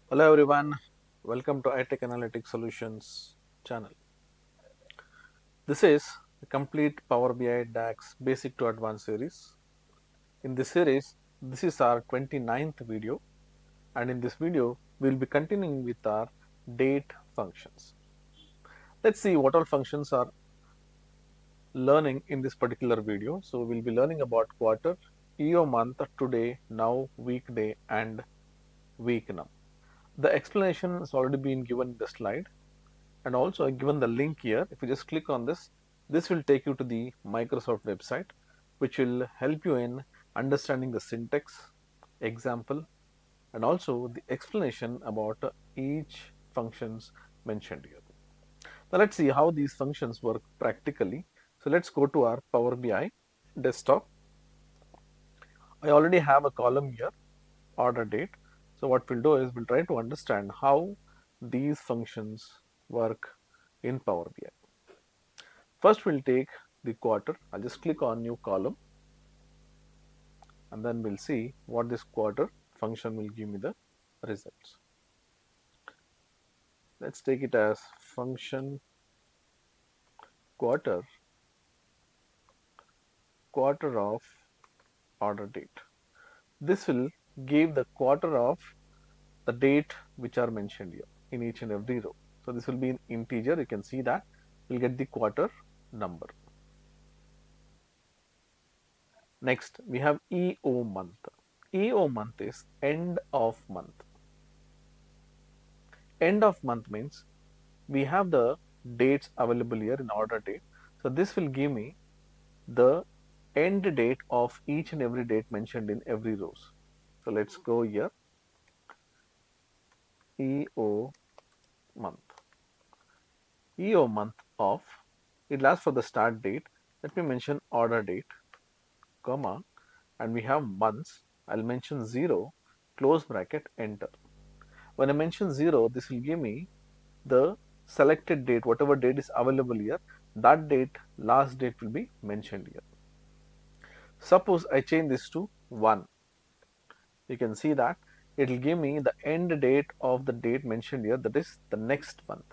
Hello everyone, welcome to iTech Analytics Solutions channel. This is the complete Power BI DAX Basic to Advanced series. In this series, this is our 29th video, and in this video, we will be continuing with our date functions. Let's see what all functions are learning in this particular video. So we'll be learning about quarter, EOMONTH, today, now, weekday, and WEEKNUM. The explanation has already been given in the slide. And also I given the link here. If you just click on this, this will take you to the Microsoft website, which will help you in understanding the syntax, example, and also the explanation about each functions mentioned here. Now let's see how these functions work practically. So let's go to our Power BI desktop. I already have a column here, order date. So what we'll do is we'll try to understand how these functions work in Power BI. First, we'll take the quarter. I'll just click on new column, and then we'll see what this quarter function will give me the results. Let's take it as function quarter of order date. This will give the quarter of the date which are mentioned here in each and every row. So this will be in integer. You can see that we'll get the quarter number. Next, we have EO month. EO month is end of month. End of month means we have the dates available here in order date. So this will give me the end date of each and every date mentioned in every rows. So let's go here, EO month. EO month of, it lasts for the start date. Let me mention order date, comma, and we have months. I'll mention 0, close bracket, enter. When I mention 0, this will give me the selected date, whatever date is available here, that date, last date will be mentioned here. Suppose I change this to 1. You can see that it will give me the end date of the date mentioned here, that is the next month.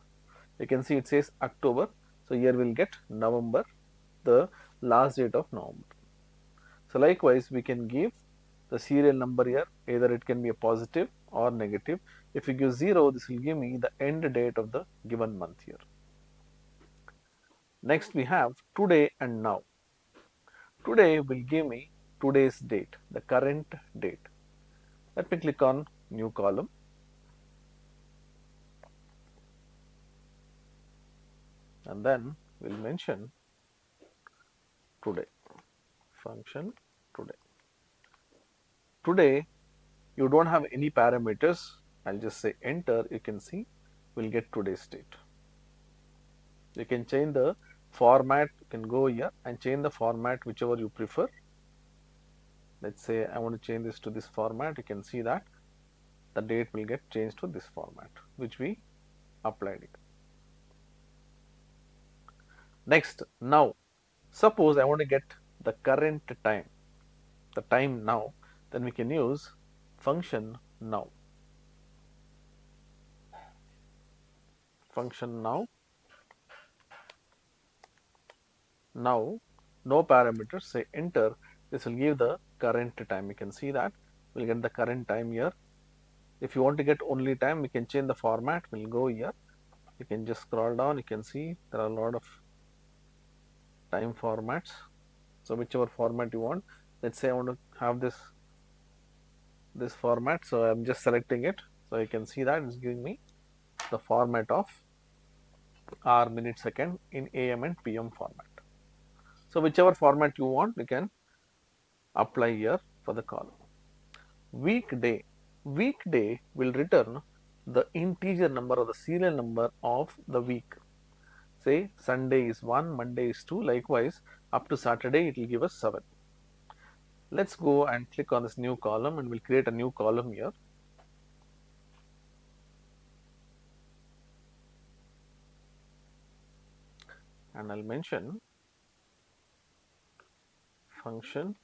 You can see it says October, so here we'll get November, the last date of November. So likewise, we can give the serial number here, either it can be a positive or negative. If you give 0, this will give me the end date of the given month here. Next, we have today and now. Today will give me today's date, the current date. Let me click on new column. And then we'll mention today, function today. Today, you don't have any parameters. I'll just say enter. You can see we'll get today's date. You can change the format. You can go here and change the format whichever you prefer. Let's say I want to change this to this format. You can see that the date will get changed to this format, which we applied it. Next, now, suppose I want to get the current time, the time now, then we can use function now. Function now. Now, no parameters, say enter. This will give the current time. You can see that we'll get the current time here. If you want to get only time, we can change the format. We'll go here. You can just scroll down. You can see there are a lot of time formats. So whichever format you want. Let's say I want to have this format. So I'm just selecting it. So you can see that it's giving me the format of hour, minute, second in AM and PM format. So whichever format you want, you can apply here for the column. Weekday. Weekday will return the integer number or the serial number of the week. Say Sunday is 1, Monday is 2, likewise up to Saturday it will give us 7. Let's go and click on this new column and we'll create a new column here. And I'll mention function,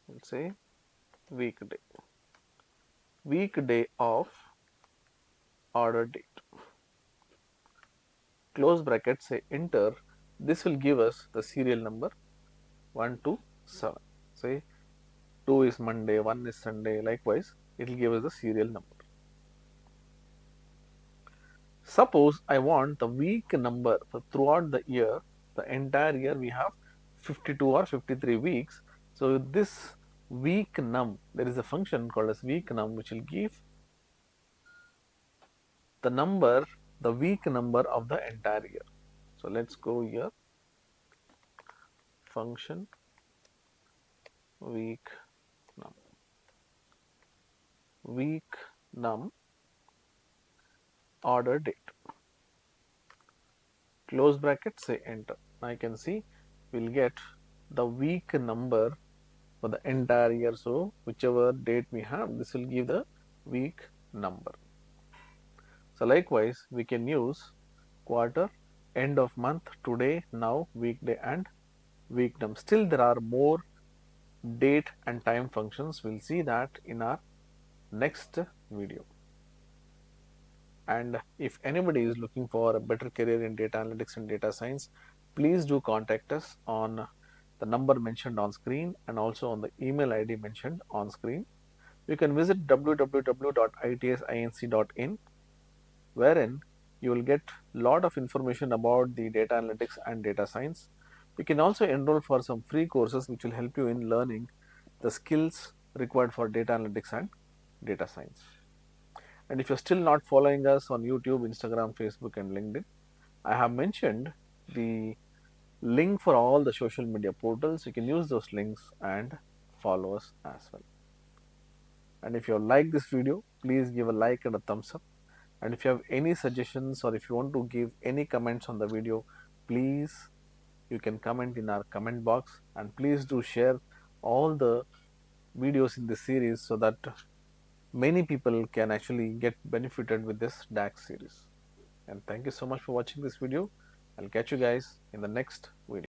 we'll say weekday. weekday of order date, close bracket, say enter. This will give us the serial number 1 to 7. Say 2 is Monday, 1 is Sunday. Likewise, it will give us the serial number. Suppose I want the week number for throughout the year. The entire year we have 52 or 53 weeks. So this WEEKNUM, there is a function called as WEEKNUM, which will give the number, the week number of the entire year. So let's go here, function WEEKNUM, WEEKNUM order date, close bracket, say enter. Now you can see we'll get the week number for the entire year. So whichever date we have, this will give the week number. So likewise, we can use quarter, end of month, today, now, weekday, and weeknum. Still there are more date and time functions. We'll see that in our next video. And if anybody is looking for a better career in data analytics and data science, please do contact us on the number mentioned on screen and also on the email ID mentioned on screen. You can visit www.itsinc.in, wherein you will get lot of information about the data analytics and data science. You can also enroll for some free courses which will help you in learning the skills required for data analytics and data science. And if you're still not following us on YouTube, Instagram, Facebook, and LinkedIn, I have mentioned the link for all the social media portals. You can use those links and follow us as well. And if you like this video, please give a like and a thumbs up. And if you have any suggestions or if you want to give any comments on the video, please you can comment in our comment box, and please do share all the videos in this series so that many people can actually get benefited with this DAX series. And thank you so much for watching this video. I'll catch you guys in the next video.